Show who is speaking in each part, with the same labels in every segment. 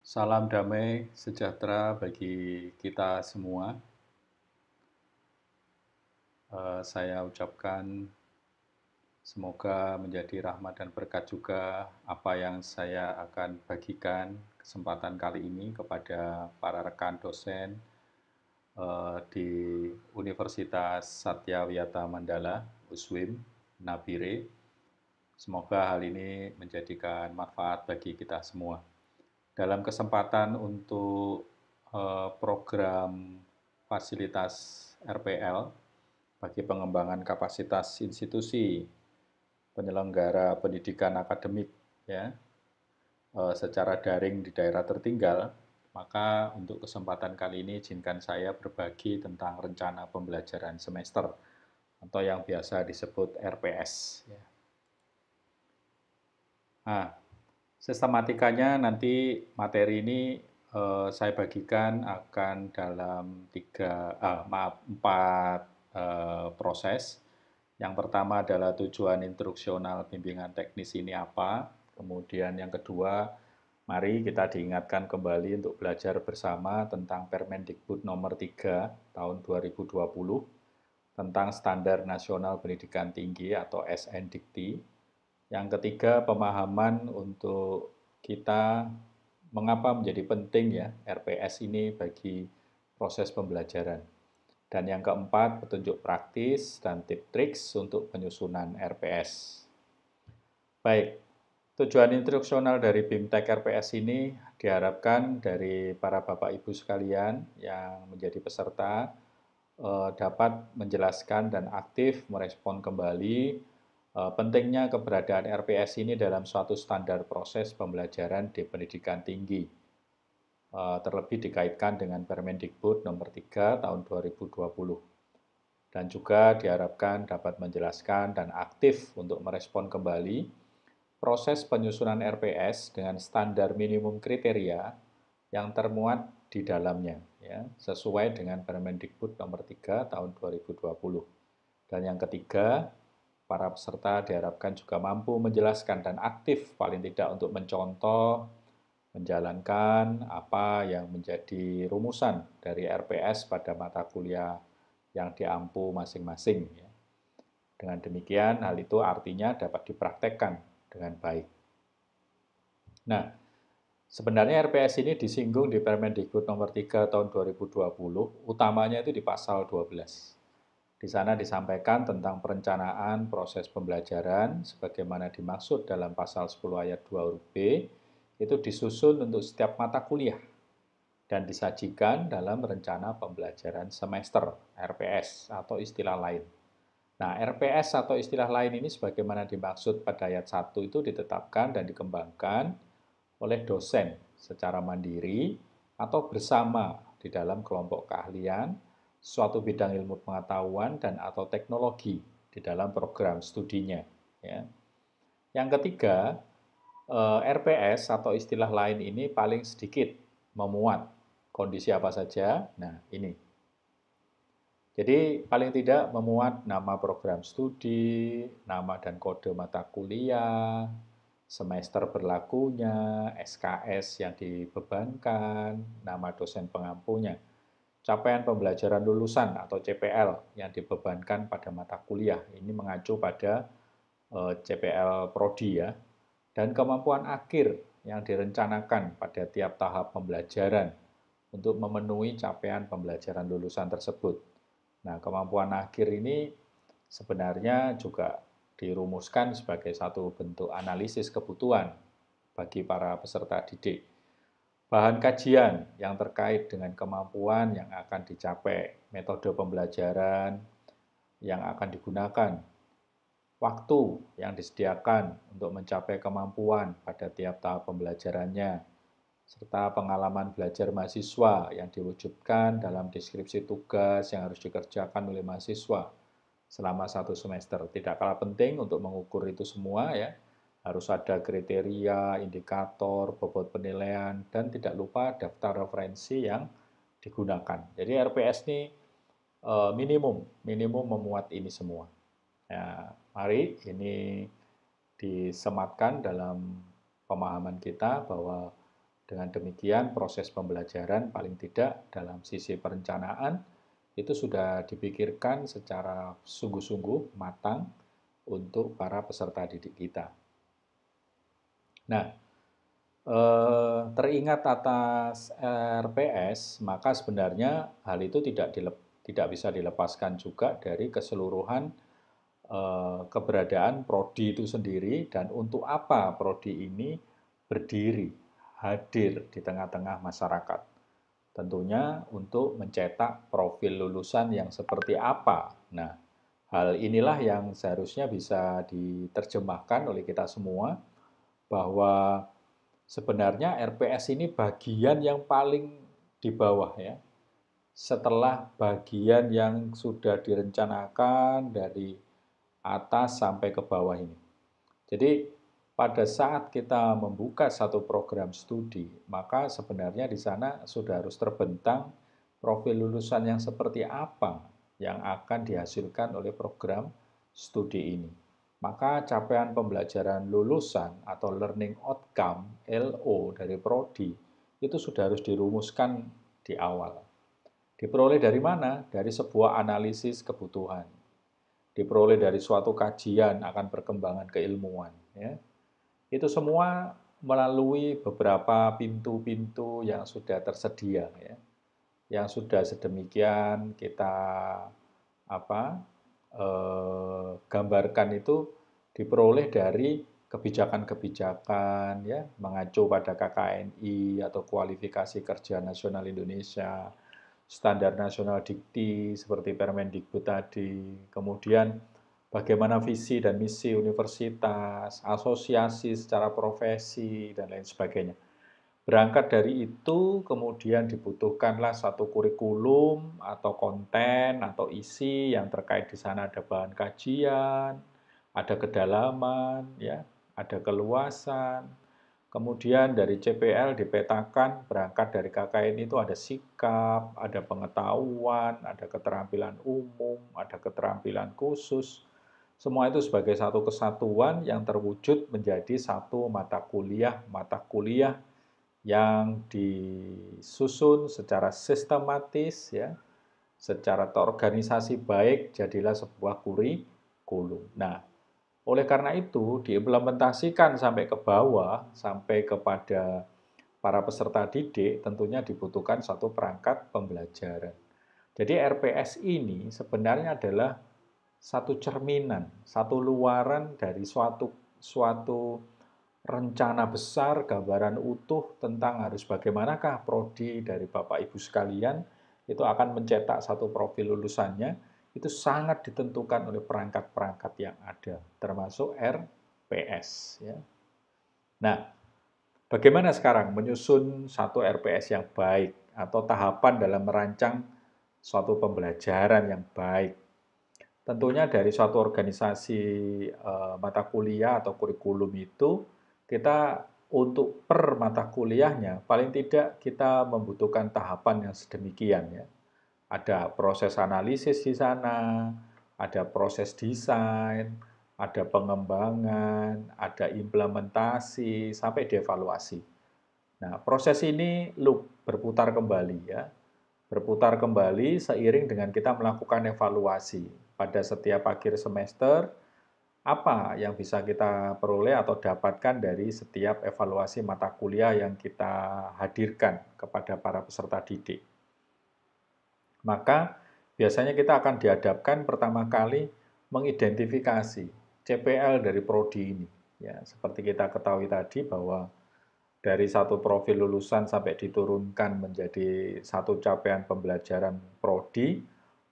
Speaker 1: Salam damai sejahtera bagi kita semua. Saya ucapkan semoga menjadi rahmat dan berkat juga apa yang saya akan bagikan kesempatan kali ini kepada para rekan dosen di Universitas Satya Wiyata Mandala, USWIM, Nabire. Semoga hal ini menjadikan manfaat bagi kita semua. Dalam kesempatan untuk program fasilitas RPL bagi pengembangan kapasitas institusi penyelenggara pendidikan akademik ya secara daring di daerah tertinggal, maka untuk kesempatan kali ini izinkan saya berbagi tentang rencana pembelajaran semester atau yang biasa disebut RPS. Ya. Nah, sistematikanya nanti materi ini saya bagikan akan dalam empat proses. Yang pertama adalah tujuan instruksional bimbingan teknis ini apa. Kemudian yang kedua, mari kita diingatkan kembali untuk belajar bersama tentang Permendikbud nomor 3 tahun 2020 tentang Standar Nasional Pendidikan Tinggi atau SNDIKTI. Yang ketiga, pemahaman untuk kita mengapa menjadi penting ya RPS ini bagi proses pembelajaran. Dan yang keempat, petunjuk praktis dan tips-triks untuk penyusunan RPS. Baik, tujuan instruksional dari BIMTEK RPS ini diharapkan dari para Bapak Ibu sekalian yang menjadi peserta dapat menjelaskan dan aktif merespon kembali pentingnya keberadaan RPS ini dalam suatu standar proses pembelajaran di pendidikan tinggi. Terlebih dikaitkan dengan Permendikbud nomor 3 tahun 2020. Dan juga diharapkan dapat menjelaskan dan aktif untuk merespon kembali proses penyusunan RPS dengan standar minimum kriteria yang termuat di dalamnya, ya, sesuai dengan Permendikbud nomor 3 tahun 2020. Dan yang ketiga, para peserta diharapkan juga mampu menjelaskan dan aktif paling tidak untuk mencontoh, menjalankan apa yang menjadi rumusan dari RPS pada mata kuliah yang diampu masing-masing. Dengan demikian, hal itu artinya dapat dipraktekkan dengan baik. Nah, sebenarnya RPS ini disinggung di Permendikbud nomor 3 tahun 2020, utamanya itu di pasal 12. Di sana disampaikan tentang perencanaan proses pembelajaran sebagaimana dimaksud dalam pasal 10 ayat 2 huruf B, itu disusun untuk setiap mata kuliah dan disajikan dalam rencana pembelajaran semester RPS atau istilah lain. Nah, RPS atau istilah lain ini sebagaimana dimaksud pada ayat 1 itu ditetapkan dan dikembangkan oleh dosen secara mandiri atau bersama di dalam kelompok keahlian, suatu bidang ilmu pengetahuan dan atau teknologi di dalam program studinya. Ya. Yang ketiga, RPS atau istilah lain ini paling sedikit memuat kondisi apa saja. Nah, ini. Jadi paling tidak memuat nama program studi, nama dan kode mata kuliah, semester berlakunya, SKS yang dibebankan, nama dosen pengampunya, capaian pembelajaran lulusan atau CPL yang dibebankan pada mata kuliah. Ini mengacu pada CPL Prodi ya. Dan kemampuan akhir yang direncanakan pada tiap tahap pembelajaran untuk memenuhi capaian pembelajaran lulusan tersebut. Nah, kemampuan akhir ini sebenarnya juga dirumuskan sebagai satu bentuk analisis kebutuhan bagi para peserta didik. Bahan kajian yang terkait dengan kemampuan yang akan dicapai, metode pembelajaran yang akan digunakan, waktu yang disediakan untuk mencapai kemampuan pada tiap tahap pembelajarannya, serta pengalaman belajar mahasiswa yang diwujudkan dalam deskripsi tugas yang harus dikerjakan oleh mahasiswa selama satu semester. Tidak kalah penting untuk mengukur itu semua ya, harus ada kriteria, indikator, bobot penilaian, dan tidak lupa daftar referensi yang digunakan. Jadi RPS ini minimum memuat ini semua. Ya, mari ini disematkan dalam pemahaman kita bahwa Dengan demikian, proses pembelajaran paling tidak dalam sisi perencanaan itu sudah dipikirkan secara sungguh-sungguh matang untuk para peserta didik kita. Nah, teringat atas RPS, maka sebenarnya hal itu tidak bisa dilepaskan juga dari keseluruhan keberadaan prodi itu sendiri dan untuk apa prodi ini berdiri, hadir di tengah-tengah masyarakat. Tentunya untuk mencetak profil lulusan yang seperti apa. Nah, hal inilah yang seharusnya bisa diterjemahkan oleh kita semua bahwa sebenarnya RPS ini bagian yang paling di bawah ya. Setelah bagian yang sudah direncanakan dari atas sampai ke bawah ini. Jadi pada saat kita membuka satu program studi, maka sebenarnya di sana sudah harus terbentang profil lulusan yang seperti apa yang akan dihasilkan oleh program studi ini. Maka capaian pembelajaran lulusan atau learning outcome LO dari prodi itu sudah harus dirumuskan di awal. Diperoleh dari mana? Dari sebuah analisis kebutuhan. Diperoleh dari suatu kajian akan perkembangan keilmuan. Ya. Itu semua melalui beberapa pintu-pintu yang sudah tersedia, ya. Yang sudah sedemikian kita gambarkan itu diperoleh dari kebijakan-kebijakan ya mengacu pada KKNI atau kualifikasi kerja nasional Indonesia, standar nasional dikti seperti Permendikbud tadi, kemudian bagaimana visi dan misi universitas, asosiasi secara profesi dan lain sebagainya. Berangkat dari itu, kemudian dibutuhkanlah satu kurikulum atau konten atau isi yang terkait di sana ada bahan kajian, ada kedalaman, ya, ada keluasan. Kemudian dari CPL dipetakan berangkat dari KKN itu ada sikap, ada pengetahuan, ada keterampilan umum, ada keterampilan khusus. Semua itu sebagai satu kesatuan yang terwujud menjadi satu mata kuliah yang disusun secara sistematis ya, secara terorganisasi baik jadilah sebuah kurikulum. Nah, oleh karena itu diimplementasikan sampai ke bawah, sampai kepada para peserta didik tentunya dibutuhkan satu perangkat pembelajaran. Jadi RPS ini sebenarnya adalah satu cerminan, satu luaran dari suatu rencana besar, gambaran utuh tentang harus bagaimanakah prodi dari Bapak Ibu sekalian itu akan mencetak satu profil lulusannya, itu sangat ditentukan oleh perangkat-perangkat yang ada, termasuk RPS. Ya. Nah, bagaimana sekarang menyusun satu RPS yang baik atau tahapan dalam merancang suatu pembelajaran yang baik? Tentunya dari suatu organisasi mata kuliah atau kurikulum itu, kita untuk per mata kuliahnya, paling tidak kita membutuhkan tahapan yang sedemikian ya. Ada proses analisis di sana, ada proses desain, ada pengembangan, ada implementasi, sampai dievaluasi. Nah, proses ini loop berputar kembali ya. Berputar kembali seiring dengan kita melakukan evaluasi. Pada setiap akhir semester, apa yang bisa kita peroleh atau dapatkan dari setiap evaluasi mata kuliah yang kita hadirkan kepada para peserta didik. Maka biasanya kita akan dihadapkan pertama kali mengidentifikasi CPL dari prodi ini. Ya, seperti kita ketahui tadi bahwa dari satu profil lulusan sampai diturunkan menjadi satu capaian pembelajaran prodi,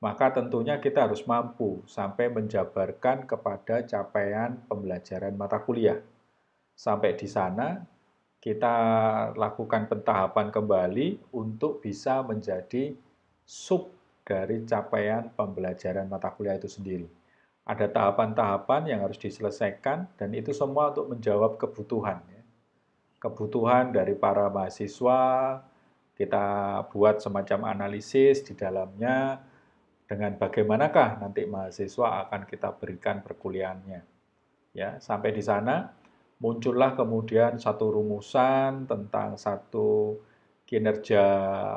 Speaker 1: maka tentunya kita harus mampu sampai menjabarkan kepada capaian pembelajaran mata kuliah. Sampai di sana, kita lakukan pentahapan kembali untuk bisa menjadi sub dari capaian pembelajaran mata kuliah itu sendiri. Ada tahapan-tahapan yang harus diselesaikan dan itu semua untuk menjawab kebutuhan. Kebutuhan dari para mahasiswa, kita buat semacam analisis di dalamnya dengan bagaimanakah nanti mahasiswa akan kita berikan perkuliahannya. Ya, sampai di sana muncullah kemudian satu rumusan tentang satu kinerja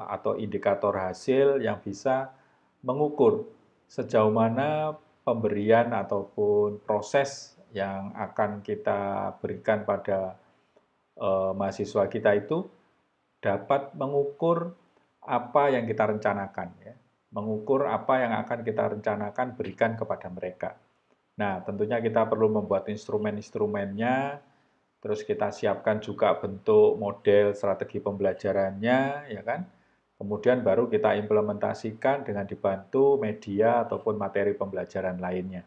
Speaker 1: atau indikator hasil yang bisa mengukur sejauh mana pemberian ataupun proses yang akan kita berikan pada mahasiswa kita itu dapat mengukur apa yang kita rencanakan, ya. Mengukur apa yang akan kita rencanakan berikan kepada mereka. Nah, tentunya kita perlu membuat instrumen-instrumennya, terus kita siapkan juga bentuk model strategi pembelajarannya, ya kan? Kemudian baru kita implementasikan dengan dibantu media ataupun materi pembelajaran lainnya.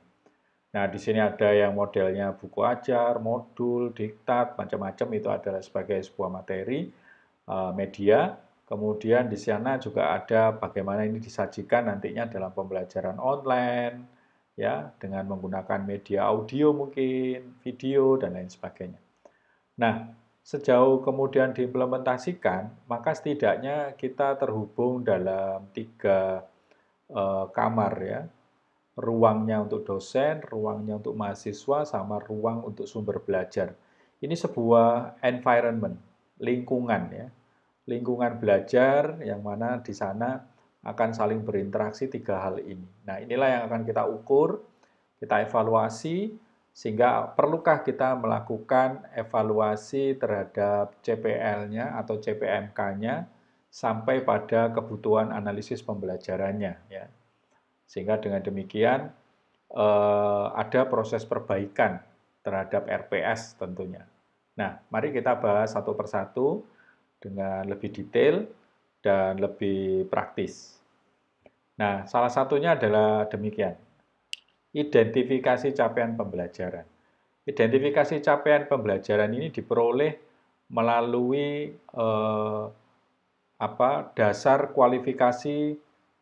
Speaker 1: Nah, di sini ada yang modelnya buku ajar, modul, diktat, macam-macam itu adalah sebagai sebuah materi media. Kemudian di sana juga ada bagaimana ini disajikan nantinya dalam pembelajaran online, ya, dengan menggunakan media audio mungkin, video, dan lain sebagainya. Nah, sejauh kemudian diimplementasikan, maka setidaknya kita terhubung dalam 3 kamar, ya. Ruangnya untuk dosen, ruangnya untuk mahasiswa, sama ruang untuk sumber belajar. Ini sebuah environment, lingkungan, ya. Lingkungan belajar yang mana di sana akan saling berinteraksi 3 hal ini. Nah, inilah yang akan kita ukur, kita evaluasi, sehingga perlukah kita melakukan evaluasi terhadap CPL-nya atau CPMK-nya sampai pada kebutuhan analisis pembelajarannya, ya. Sehingga dengan demikian ada proses perbaikan terhadap RPS tentunya. Nah, mari kita bahas satu persatu dengan lebih detail dan lebih praktis. Nah, salah satunya adalah demikian. Identifikasi capaian pembelajaran. Identifikasi capaian pembelajaran ini diperoleh melalui dasar kualifikasi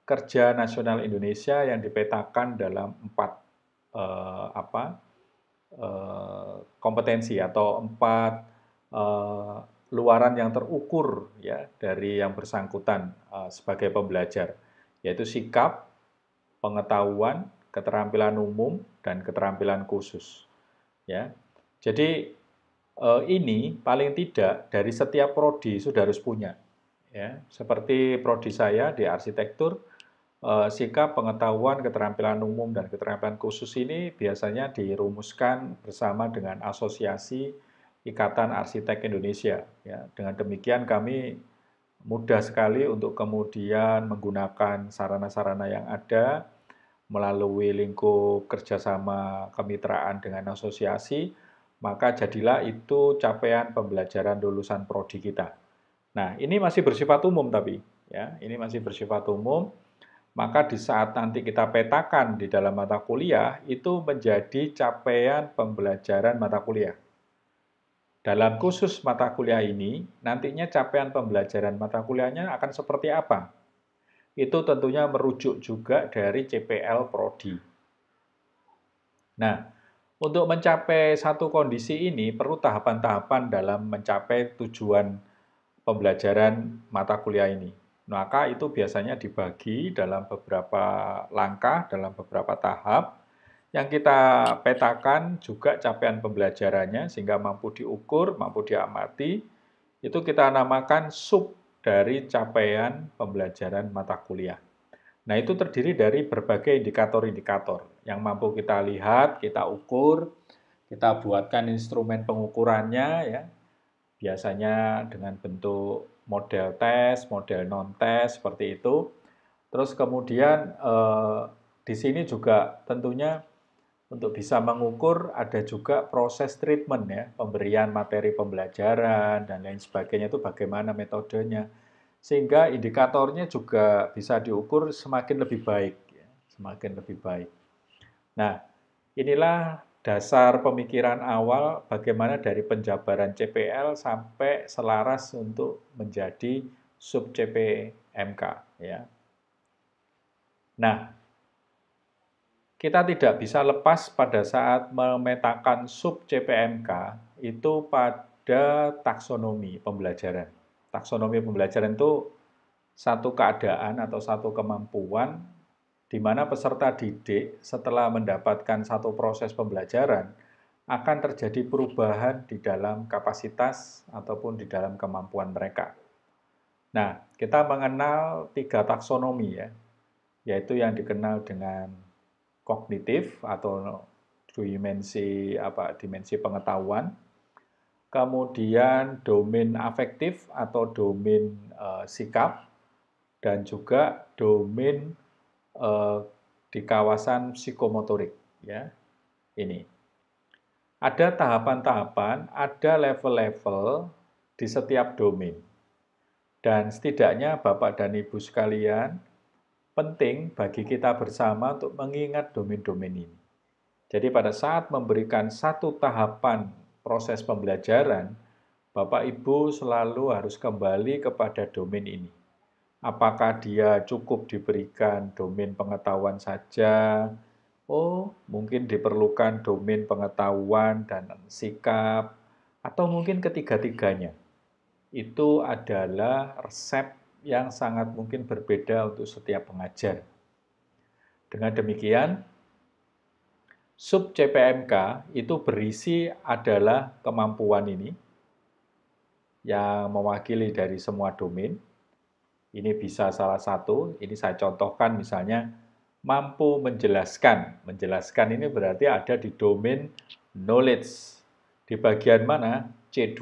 Speaker 1: kerja nasional Indonesia yang dipetakan dalam 4 kompetensi atau 4 luaran yang terukur, ya, dari yang bersangkutan sebagai pembelajar, yaitu sikap, pengetahuan, keterampilan umum, dan keterampilan khusus, ya. Jadi ini paling tidak dari setiap prodi sudah harus punya, ya. Seperti prodi saya di arsitektur, sikap, pengetahuan, keterampilan umum, dan keterampilan khusus ini biasanya dirumuskan bersama dengan Asosiasi Ikatan Arsitek Indonesia, ya. Dengan demikian kami mudah sekali untuk kemudian menggunakan sarana-sarana yang ada melalui lingkup kerjasama kemitraan dengan asosiasi, maka jadilah itu capaian pembelajaran lulusan prodi kita. Nah, ini masih bersifat umum tapi, ya, ini masih bersifat umum. Maka di saat nanti kita petakan di dalam mata kuliah, itu menjadi capaian pembelajaran mata kuliah. Dalam khusus mata kuliah ini, nantinya capaian pembelajaran mata kuliahnya akan seperti apa? Itu tentunya merujuk juga dari CPL Prodi. Nah, untuk mencapai satu kondisi ini perlu tahapan-tahapan dalam mencapai tujuan pembelajaran mata kuliah ini. Maka itu biasanya dibagi dalam beberapa langkah, dalam beberapa tahap, yang kita petakan juga capaian pembelajarannya sehingga mampu diukur, mampu diamati, itu kita namakan sub dari capaian pembelajaran mata kuliah. Nah, itu terdiri dari berbagai indikator-indikator yang mampu kita lihat, kita ukur, kita buatkan instrumen pengukurannya, ya. Biasanya dengan bentuk model tes, model non-tes, seperti itu. Terus kemudian di sini juga tentunya untuk bisa mengukur ada juga proses treatment, ya, pemberian materi pembelajaran dan lain sebagainya itu bagaimana metodenya. Sehingga indikatornya juga bisa diukur semakin lebih baik, ya, semakin lebih baik. Nah, inilah dasar pemikiran awal bagaimana dari penjabaran CPL sampai selaras untuk menjadi sub CPMK, ya. Nah, kita tidak bisa lepas pada saat memetakan sub CPMK itu pada taksonomi pembelajaran. Taksonomi pembelajaran itu satu keadaan atau satu kemampuan di mana peserta didik setelah mendapatkan satu proses pembelajaran, akan terjadi perubahan di dalam kapasitas ataupun di dalam kemampuan mereka. Nah, kita mengenal 3 taksonomi ya, yaitu yang dikenal dengan kognitif atau dimensi pengetahuan, kemudian domain afektif atau domain sikap, dan juga domain di kawasan psikomotorik ya. Ini. Ada tahapan-tahapan, ada level-level di setiap domain. Dan setidaknya Bapak dan Ibu sekalian, penting bagi kita bersama untuk mengingat domain-domain ini. Jadi pada saat memberikan satu tahapan proses pembelajaran, Bapak Ibu selalu harus kembali kepada domain ini. Apakah dia cukup diberikan domain pengetahuan saja? Oh, mungkin diperlukan domain pengetahuan dan sikap, atau mungkin ketiga-tiganya. Itu adalah resep yang sangat mungkin berbeda untuk setiap pengajar. Dengan demikian, sub CPMK itu berisi adalah kemampuan ini yang mewakili dari semua domain. Ini bisa salah satu, ini saya contohkan misalnya mampu menjelaskan. Menjelaskan ini berarti ada di domain knowledge. Di bagian mana? C2,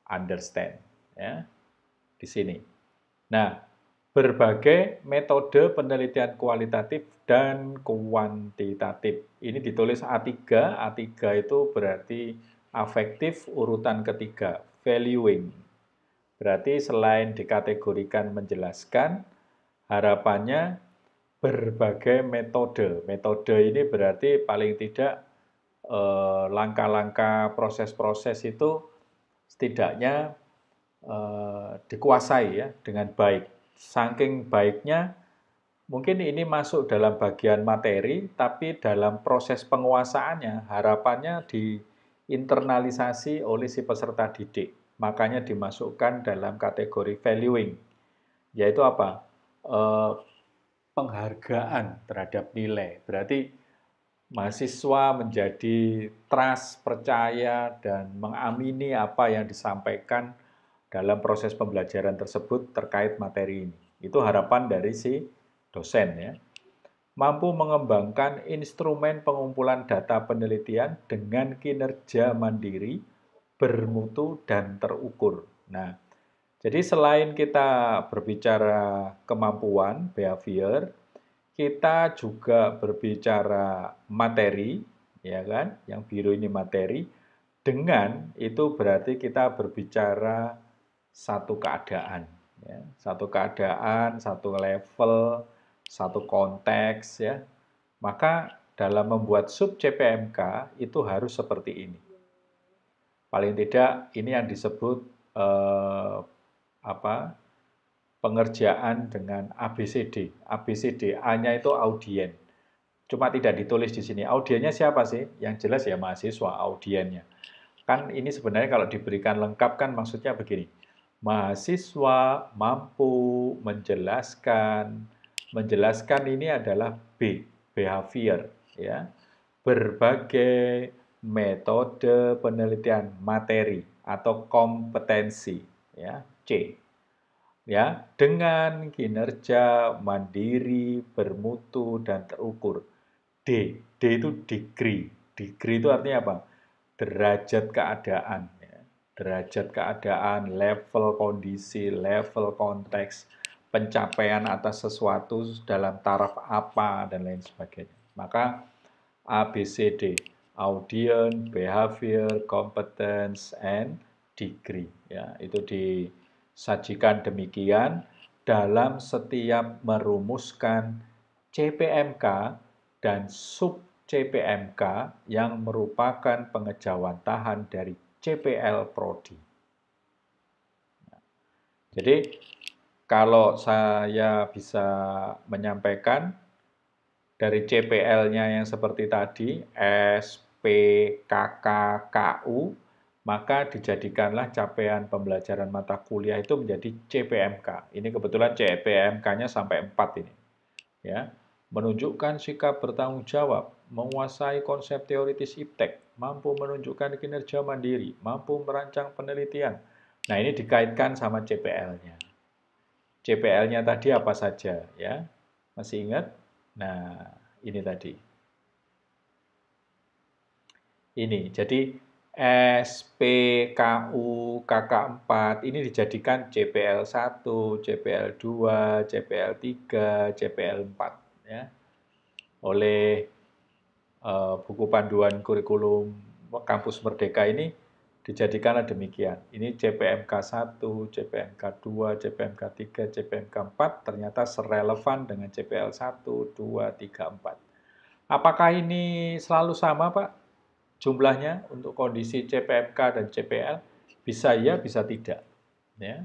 Speaker 1: understand. Ya, di sini. Nah, berbagai metode penelitian kualitatif dan kuantitatif. Ini ditulis A3, A3 itu berarti afektif urutan ketiga, valuing. Berarti selain dikategorikan menjelaskan, harapannya berbagai metode. Metode ini berarti paling tidak langkah-langkah proses-proses itu setidaknya dikuasai ya dengan baik. Saking baiknya, mungkin ini masuk dalam bagian materi, tapi dalam proses penguasaannya, harapannya diinternalisasi oleh si peserta didik. Makanya dimasukkan dalam kategori valuing, yaitu apa? Penghargaan terhadap nilai. Berarti mahasiswa menjadi trust, percaya, dan mengamini apa yang disampaikan dalam proses pembelajaran tersebut terkait materi ini. Itu harapan dari si dosen ya. Mampu mengembangkan instrumen pengumpulan data penelitian dengan kinerja mandiri, bermutu, dan terukur. Nah, jadi selain kita berbicara kemampuan, behavior, kita juga berbicara materi, ya kan? Yang biru ini materi. Dengan itu berarti kita berbicara satu keadaan, ya. Satu keadaan, satu level, satu konteks, ya. Maka dalam membuat sub CPMK itu harus seperti ini. Paling tidak ini yang disebut pengerjaan dengan ABCD. ABCD, A-nya itu audien. Cuma tidak ditulis di sini. Audiennya siapa sih? Yang jelas ya mahasiswa, audiennya. Kan ini sebenarnya kalau diberikan lengkap kan maksudnya begini. Mahasiswa mampu menjelaskan. Menjelaskan ini adalah B, behavior. Ya. Berbagai metode penelitian materi atau kompetensi. Ya, C. Ya, dengan kinerja mandiri, bermutu, dan terukur. D, D itu degree. Degree itu artinya apa? Derajat keadaan. Ya. Derajat keadaan, level kondisi, level konteks, pencapaian atas sesuatu dalam taraf apa, dan lain sebagainya. Maka ABCD, audience, behavior, competence, and degree. Ya, itu disajikan demikian dalam setiap merumuskan CPMK dan sub CPMK yang merupakan pengejawantahan dari CPL Prodi. Jadi kalau saya bisa menyampaikan dari CPL-nya yang seperti tadi, S, P, KK, KU, maka dijadikanlah capaian pembelajaran mata kuliah itu menjadi CPMK. Ini kebetulan CPMK-nya sampai 4 ini. Ya. menunjukkan sikap bertanggung jawab, menguasai konsep teoritis iptek, mampu menunjukkan kinerja mandiri, mampu merancang penelitian. Nah, ini dikaitkan sama CPL-nya. CPL-nya tadi apa saja, ya? Masih ingat? Nah, ini tadi. Ini, jadi SPKU KK4 ini dijadikan CPL1, CPL2, CPL3, CPL4 ya. Oleh buku panduan kurikulum Kampus Merdeka ini dijadikanlah demikian. Ini CPMK1, CPMK2, CPMK3, CPMK4 ternyata serelevan dengan CPL1, 2, 3, 4. Apakah ini selalu sama, Pak? Jumlahnya untuk kondisi CPMK dan CPL? Bisa ya, bisa tidak. Ya.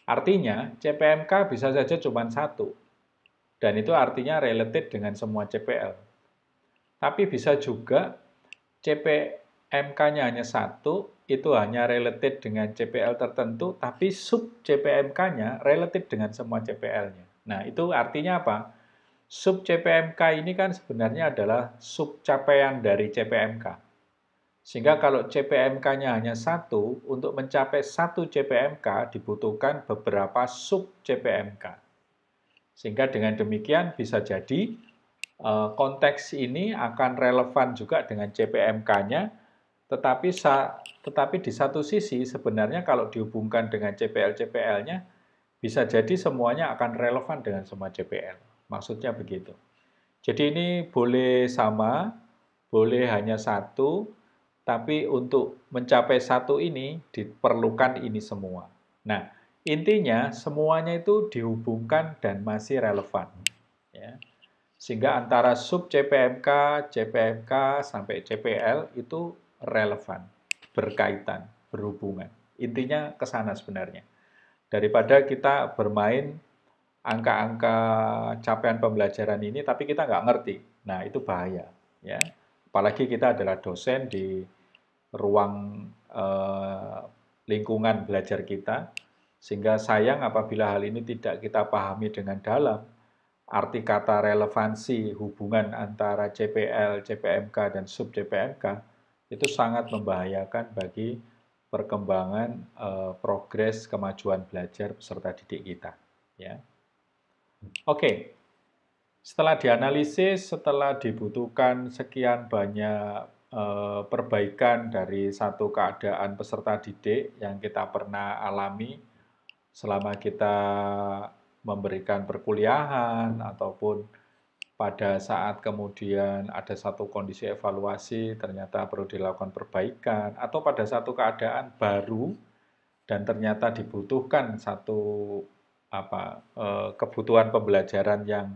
Speaker 1: Artinya, CPMK bisa saja cuma satu. Dan itu artinya related dengan semua CPL. Tapi bisa juga CPMK-nya hanya satu, itu hanya related dengan CPL tertentu, tapi sub CPMK-nya related dengan semua CPL-nya. Nah, itu artinya apa? Sub CPMK ini kan sebenarnya adalah sub capaian dari CPMK. Sehingga kalau CPMK-nya hanya satu, untuk mencapai satu CPMK dibutuhkan beberapa sub CPMK. Sehingga dengan demikian bisa jadi konteks ini akan relevan juga dengan CPMK-nya, tetapi di satu sisi sebenarnya kalau dihubungkan dengan CPL-CPL-nya, bisa jadi semuanya akan relevan dengan semua CPL. Maksudnya begitu. Jadi ini boleh sama, boleh hanya satu, tapi untuk mencapai satu ini diperlukan ini semua. Nah, intinya semuanya itu dihubungkan dan masih relevan. Ya. Sehingga antara sub CPMK, CPMK, sampai CPL itu relevan, berkaitan, berhubungan. Intinya ke sana sebenarnya. Daripada kita bermain angka-angka capaian pembelajaran ini, tapi kita nggak ngerti. Nah, itu bahaya. Ya. Apalagi kita adalah dosen di ruang lingkungan belajar kita, sehingga sayang apabila hal ini tidak kita pahami dengan dalam, arti kata relevansi hubungan antara CPL, CPMK, dan sub CPMK itu sangat membahayakan bagi perkembangan progres kemajuan belajar peserta didik kita. Ya. Oke, setelah dianalisis, setelah dibutuhkan sekian banyak perbaikan dari satu keadaan peserta didik yang kita pernah alami selama kita memberikan perkuliahan ataupun pada saat kemudian ada satu kondisi evaluasi ternyata perlu dilakukan perbaikan atau pada satu keadaan baru dan ternyata dibutuhkan satu kebutuhan pembelajaran yang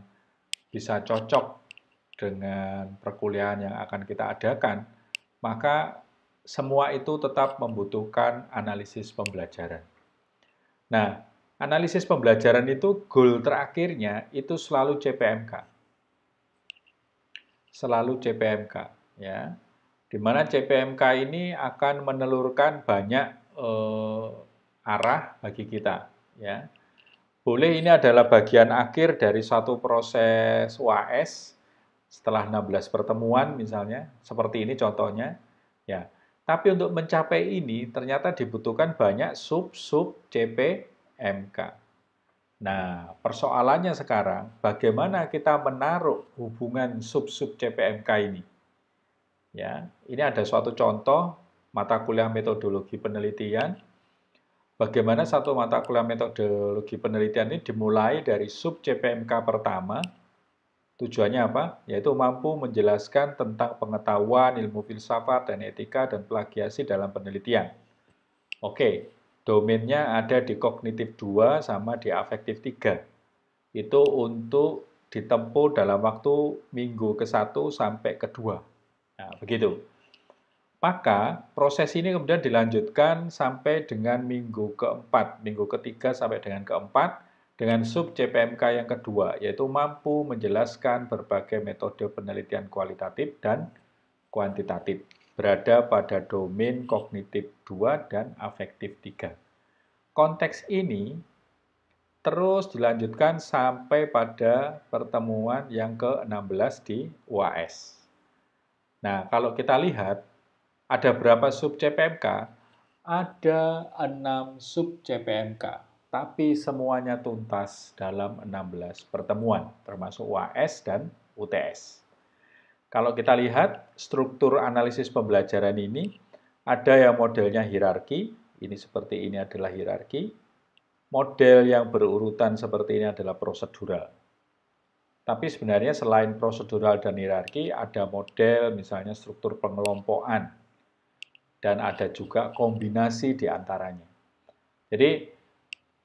Speaker 1: bisa cocok dengan perkuliahan yang akan kita adakan, maka semua itu tetap membutuhkan analisis pembelajaran. Nah, analisis pembelajaran itu goal terakhirnya itu selalu CPMK. Selalu CPMK, ya. Di mana CPMK ini akan menelurkan banyak arah bagi kita, ya. Boleh ini adalah bagian akhir dari satu proses UAS setelah 16 pertemuan misalnya, seperti ini contohnya. Ya. Tapi untuk mencapai ini ternyata dibutuhkan banyak sub-sub CPMK. Nah, persoalannya sekarang bagaimana kita menaruh hubungan sub-sub CPMK ini. Ya, ini ada suatu contoh mata kuliah metodologi penelitian. Bagaimana satu mata kuliah metodologi penelitian ini dimulai dari sub CPMK pertama. Tujuannya apa? Yaitu mampu menjelaskan tentang pengetahuan, ilmu filsafat, dan etika, dan plagiasi dalam penelitian. Oke, domainnya ada di kognitif 2 sama di afektif 3. Itu untuk ditempuh dalam waktu minggu ke-1 sampai ke-2. Nah, begitu. Maka proses ini kemudian dilanjutkan sampai dengan minggu ke-4, minggu ke-3 sampai dengan ke-4, dengan sub CPMK yang kedua, yaitu mampu menjelaskan berbagai metode penelitian kualitatif dan kuantitatif, berada pada domain kognitif 2 dan afektif 3. Konteks ini terus dilanjutkan sampai pada pertemuan yang ke-16 di UAS. Nah, kalau kita lihat, ada berapa sub CPMK? Ada 6 sub CPMK, tapi semuanya tuntas dalam 16 pertemuan, termasuk UAS dan UTS. Kalau kita lihat struktur analisis pembelajaran ini, ada yang modelnya hierarki, ini seperti ini adalah hierarki, model yang berurutan seperti ini adalah prosedural. Tapi sebenarnya selain prosedural dan hierarki, ada model misalnya struktur pengelompokan, dan ada juga kombinasi di antaranya. Jadi,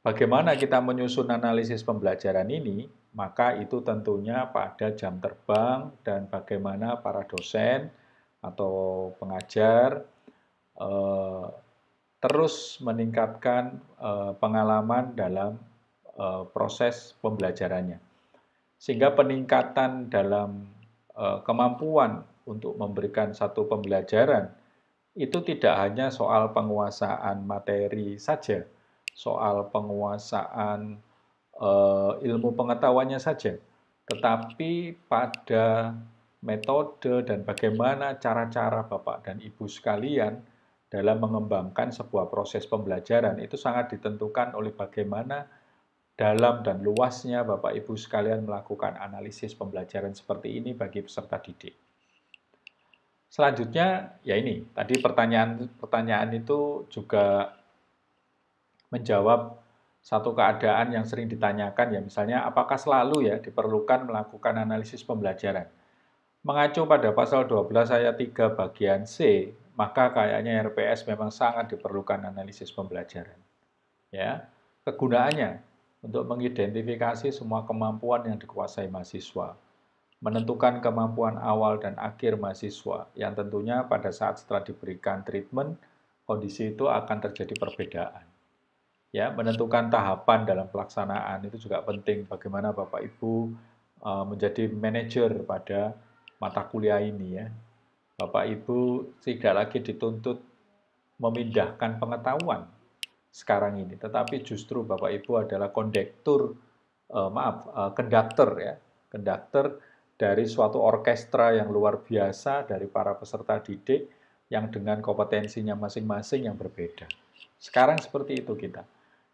Speaker 1: bagaimana kita menyusun analisis pembelajaran ini, maka itu tentunya pada jam terbang dan bagaimana para dosen atau pengajar terus meningkatkan pengalaman dalam proses pembelajarannya. Sehingga peningkatan dalam kemampuan untuk memberikan satu pembelajaran itu tidak hanya soal penguasaan materi saja, soal penguasaan ilmu pengetahuannya saja, tetapi pada metode dan bagaimana cara-cara Bapak dan Ibu sekalian dalam mengembangkan sebuah proses pembelajaran itu sangat ditentukan oleh bagaimana dalam dan luasnya Bapak Ibu sekalian melakukan analisis pembelajaran seperti ini bagi peserta didik. Selanjutnya, ya ini, tadi pertanyaan itu juga menjawab satu keadaan yang sering ditanyakan, ya misalnya apakah selalu ya diperlukan melakukan analisis pembelajaran. Mengacu pada pasal 12 ayat 3 bagian C, maka kayaknya RPS memang sangat diperlukan analisis pembelajaran. Ya, kegunaannya untuk mengidentifikasi semua kemampuan yang dikuasai mahasiswa, menentukan kemampuan awal dan akhir mahasiswa, yang tentunya pada saat setelah diberikan treatment, kondisi itu akan terjadi perbedaan. Ya, menentukan tahapan dalam pelaksanaan itu juga penting. Bagaimana Bapak Ibu menjadi manajer pada mata kuliah ini ya. Bapak Ibu tidak lagi dituntut memindahkan pengetahuan sekarang ini, tetapi justru Bapak Ibu adalah konduktor ya, konduktor dari suatu orkestra yang luar biasa dari para peserta didik yang dengan kompetensinya masing-masing yang berbeda. Sekarang seperti itu kita.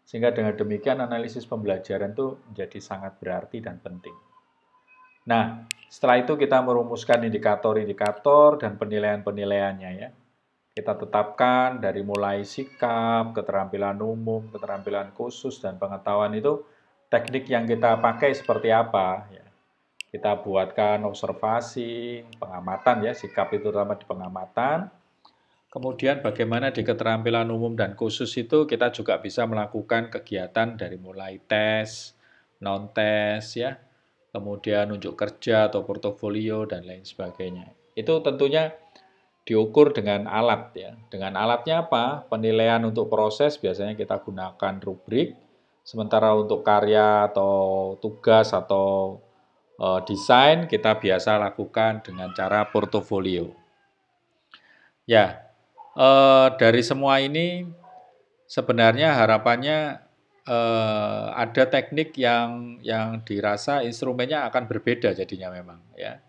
Speaker 1: Sehingga dengan demikian analisis pembelajaran itu menjadi sangat berarti dan penting. Nah, setelah itu kita merumuskan indikator-indikator dan penilaian-penilaiannya ya. Kita tetapkan dari mulai sikap, keterampilan umum, keterampilan khusus, dan pengetahuan itu teknik yang kita pakai seperti apa. Ya. Kita buatkan observasi, pengamatan ya, sikap itu terutama di pengamatan. Kemudian bagaimana di keterampilan umum dan khusus itu kita juga bisa melakukan kegiatan dari mulai tes, non-tes ya, kemudian unjuk kerja atau portofolio dan lain sebagainya. Itu tentunya diukur dengan alat ya. Dengan alatnya apa? Penilaian untuk proses biasanya kita gunakan rubrik, sementara untuk karya atau tugas atau desain kita biasa lakukan dengan cara portofolio. Ya, dari semua ini sebenarnya harapannya ada teknik yang dirasa instrumennya akan berbeda jadinya memang ya.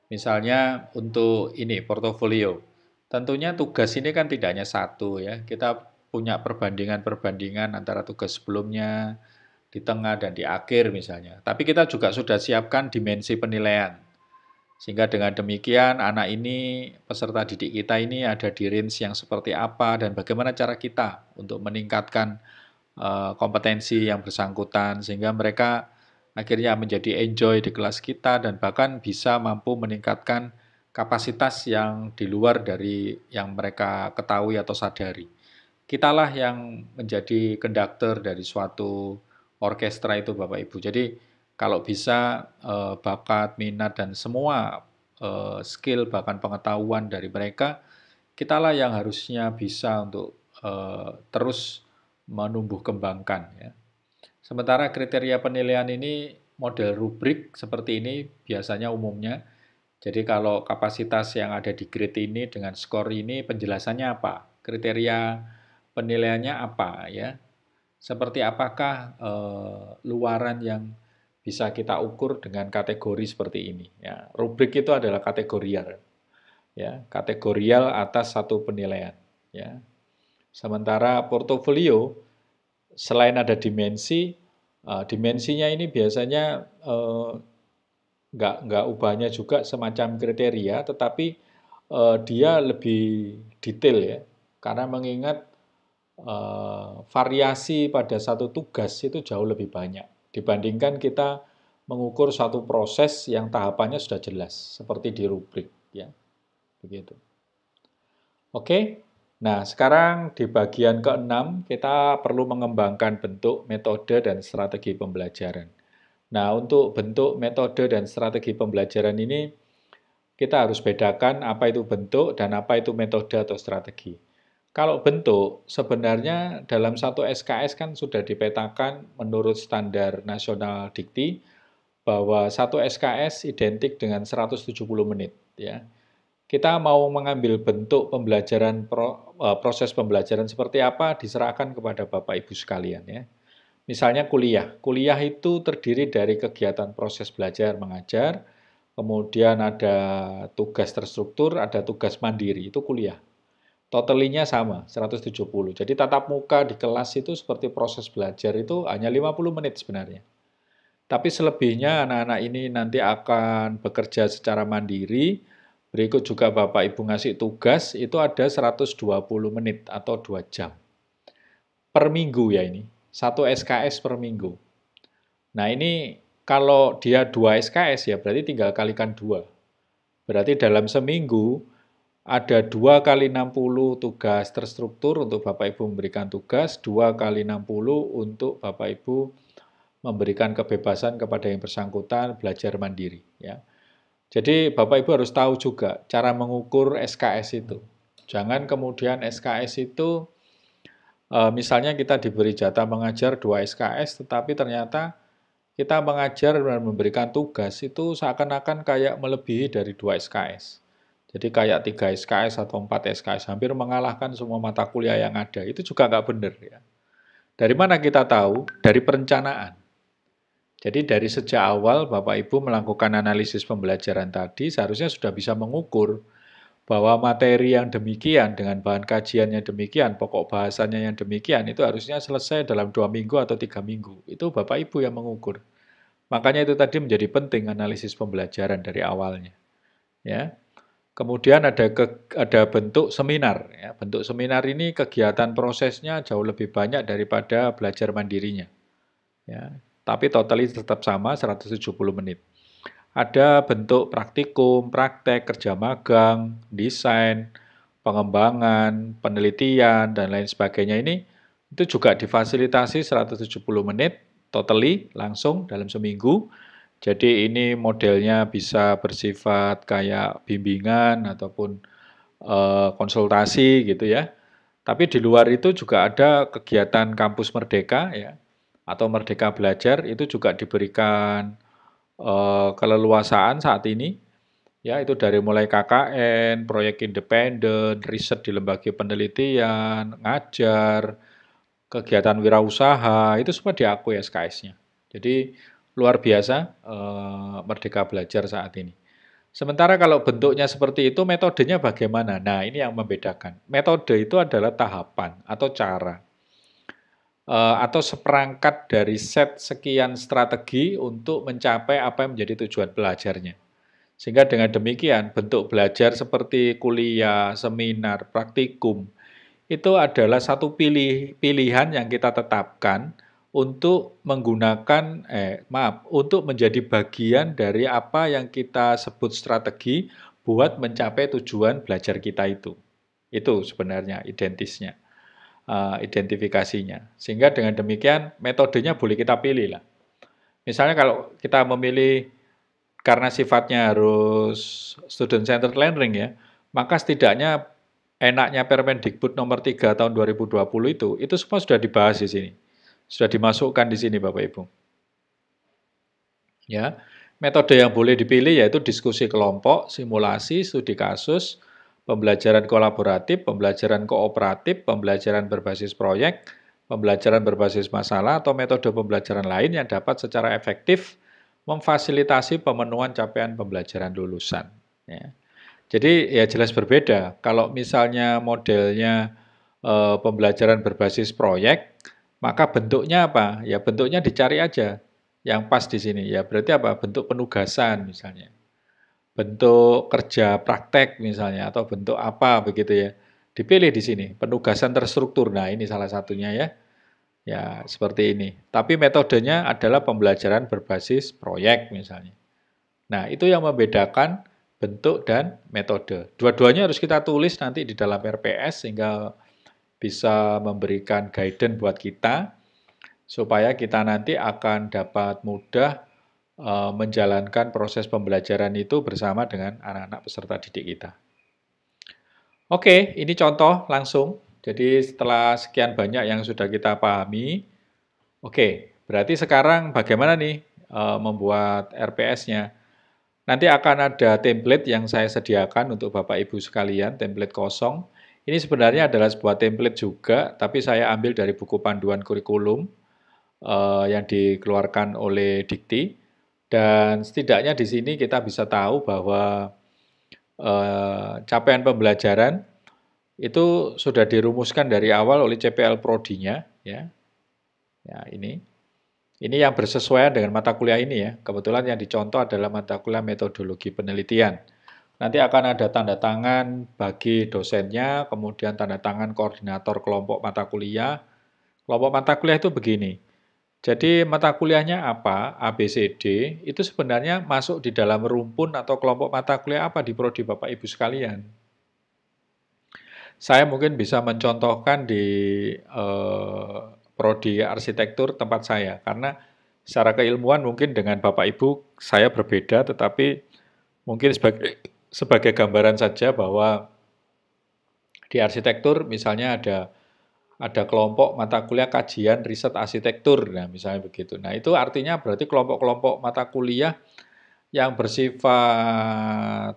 Speaker 1: Misalnya untuk ini portofolio. Tentunya tugas ini kan tidak hanya satu ya. Kita punya perbandingan-perbandingan antara tugas sebelumnya, di tengah dan di akhir misalnya. Tapi kita juga sudah siapkan dimensi penilaian. Sehingga dengan demikian anak ini, peserta didik kita ini ada di range yang seperti apa dan bagaimana cara kita untuk meningkatkan kompetensi yang bersangkutan sehingga mereka akhirnya menjadi enjoy di kelas kita dan bahkan bisa mampu meningkatkan kapasitas yang di luar dari yang mereka ketahui atau sadari. Kitalah yang menjadi konduktor dari suatu orkestra itu Bapak Ibu. Jadi kalau bisa bakat, minat, dan semua skill bahkan pengetahuan dari mereka, kitalah yang harusnya bisa untuk terus menumbuh kembangkan. Ya. Sementara kriteria penilaian ini model rubrik seperti ini biasanya umumnya. Jadi kalau kapasitas yang ada di grade ini dengan skor ini penjelasannya apa? Kriteria penilaiannya apa ya? Seperti apakah luaran yang bisa kita ukur dengan kategori seperti ini. Ya, rubrik itu adalah kategorial, ya, kategorial atas satu penilaian. Ya. Sementara portofolio selain ada dimensi, dimensinya ini biasanya nggak ubahnya juga semacam kriteria, tetapi dia lebih detail ya, karena mengingat variasi pada satu tugas itu jauh lebih banyak dibandingkan kita mengukur satu proses yang tahapannya sudah jelas, seperti di rubrik ya, begitu. Oke, nah sekarang di bagian ke-6 kita perlu mengembangkan bentuk, metode, dan strategi pembelajaran. Nah, untuk bentuk, metode, dan strategi pembelajaran ini kita harus bedakan apa itu bentuk dan apa itu metode atau strategi. Kalau bentuk, sebenarnya dalam satu SKS kan sudah dipetakan menurut standar nasional dikti bahwa satu SKS identik dengan 170 menit. Ya. Kita mau mengambil bentuk pembelajaran, proses pembelajaran seperti apa diserahkan kepada Bapak Ibu sekalian. Ya. Misalnya kuliah. Kuliah itu terdiri dari kegiatan proses belajar mengajar, kemudian ada tugas terstruktur, ada tugas mandiri, itu kuliah. Totalinya sama, 170. Jadi tatap muka di kelas itu seperti proses belajar itu hanya 50 menit sebenarnya. Tapi selebihnya anak-anak ini nanti akan bekerja secara mandiri, berikut juga Bapak Ibu ngasih tugas, itu ada 120 menit atau 2 jam. Per minggu ya ini, satu SKS per minggu. Nah ini kalau dia 2 SKS ya berarti tinggal kalikan 2. Berarti dalam seminggu ada 2 kali 60 tugas terstruktur untuk Bapak Ibu memberikan tugas, 2 kali 60 untuk Bapak Ibu memberikan kebebasan kepada yang bersangkutan belajar mandiri. Ya. Jadi Bapak Ibu harus tahu juga cara mengukur SKS itu. Jangan kemudian SKS itu misalnya kita diberi jatah mengajar 2 SKS, tetapi ternyata kita mengajar dan memberikan tugas itu seakan-akan kayak melebihi dari 2 SKS. Jadi kayak 3 SKS atau 4 SKS, hampir mengalahkan semua mata kuliah yang ada. Itu juga nggak benar. Ya. Dari mana kita tahu? Dari perencanaan. Jadi dari sejak awal Bapak Ibu melakukan analisis pembelajaran tadi, seharusnya sudah bisa mengukur bahwa materi yang demikian dengan bahan kajiannya demikian, pokok bahasanya yang demikian, itu harusnya selesai dalam 2 minggu atau 3 minggu. Itu Bapak Ibu yang mengukur. Makanya itu tadi menjadi penting analisis pembelajaran dari awalnya. Ya. Kemudian ada bentuk seminar. Ya. Bentuk seminar ini kegiatan prosesnya jauh lebih banyak daripada belajar mandirinya. Ya. Tapi totalnya tetap sama 170 menit. Ada bentuk praktikum, praktek, kerja magang, desain, pengembangan, penelitian, dan lain sebagainya ini itu juga difasilitasi 170 menit totally langsung dalam seminggu. Jadi ini modelnya bisa bersifat kayak bimbingan ataupun konsultasi gitu ya. Tapi di luar itu juga ada kegiatan kampus merdeka ya atau merdeka belajar itu juga diberikan keleluasaan saat ini, ya itu dari mulai KKN, proyek independen, riset di lembaga penelitian, ngajar, kegiatan wirausaha, itu semua diakui SKS-nya. Jadi luar biasa Merdeka Belajar saat ini. Sementara kalau bentuknya seperti itu, metodenya bagaimana? Nah ini yang membedakan. Metode itu adalah tahapan atau cara atau seperangkat dari set sekian strategi untuk mencapai apa yang menjadi tujuan belajarnya. Sehingga dengan demikian bentuk belajar seperti kuliah, seminar, praktikum itu adalah satu pilihan yang kita tetapkan untuk menggunakan untuk menjadi bagian dari apa yang kita sebut strategi buat mencapai tujuan belajar kita itu. Itu sebenarnya identifikasinya. Sehingga dengan demikian metodenya boleh kita pilih lah. Misalnya kalau kita memilih karena sifatnya harus student centered learning ya, maka setidaknya enaknya Permendikbud nomor 3 tahun 2020 itu semua sudah dibahas di sini. Sudah dimasukkan di sini Bapak Ibu. Ya. Metode yang boleh dipilih yaitu diskusi kelompok, simulasi, studi kasus, pembelajaran kolaboratif, pembelajaran kooperatif, pembelajaran berbasis proyek, pembelajaran berbasis masalah atau metode pembelajaran lain yang dapat secara efektif memfasilitasi pemenuhan capaian pembelajaran lulusan. Ya. Jadi ya jelas berbeda. Kalau misalnya modelnya pembelajaran berbasis proyek, maka bentuknya apa? Ya bentuknya dicari aja yang pas di sini. Ya berarti apa? Bentuk penugasan misalnya. Bentuk kerja praktek misalnya atau bentuk apa begitu ya. Dipilih di sini, penugasan terstruktur. Nah, ini salah satunya ya. Ya, seperti ini. Tapi metodenya adalah pembelajaran berbasis proyek misalnya. Nah, itu yang membedakan bentuk dan metode. Dua-duanya harus kita tulis nanti di dalam RPS sehingga bisa memberikan guidance buat kita supaya kita nanti akan dapat mudah menjalankan proses pembelajaran itu bersama dengan anak-anak peserta didik kita. Oke, ini contoh langsung. Jadi setelah sekian banyak yang sudah kita pahami, oke, berarti sekarang bagaimana nih membuat RPS-nya? Nanti akan ada template yang saya sediakan untuk Bapak Ibu sekalian, template kosong. Ini sebenarnya adalah sebuah template juga, tapi saya ambil dari buku panduan kurikulum yang dikeluarkan oleh Dikti. Dan setidaknya di sini kita bisa tahu bahwa capaian pembelajaran itu sudah dirumuskan dari awal oleh CPL Prodi-nya, ya. Ya, ini. Ini yang bersesuaian dengan mata kuliah ini ya. Kebetulan yang dicontoh adalah mata kuliah metodologi penelitian. Nanti akan ada tanda tangan bagi dosennya, kemudian tanda tangan koordinator kelompok mata kuliah. Kelompok mata kuliah itu begini. Jadi mata kuliahnya apa, A, B, C, D, itu sebenarnya masuk di dalam rumpun atau kelompok mata kuliah apa di prodi Bapak Ibu sekalian. Saya mungkin bisa mencontohkan di prodi arsitektur tempat saya, karena secara keilmuan mungkin dengan Bapak Ibu saya berbeda, tetapi mungkin sebagai gambaran saja bahwa di arsitektur misalnya ada kelompok mata kuliah kajian riset arsitektur, nah misalnya begitu. Nah itu artinya berarti kelompok-kelompok mata kuliah yang bersifat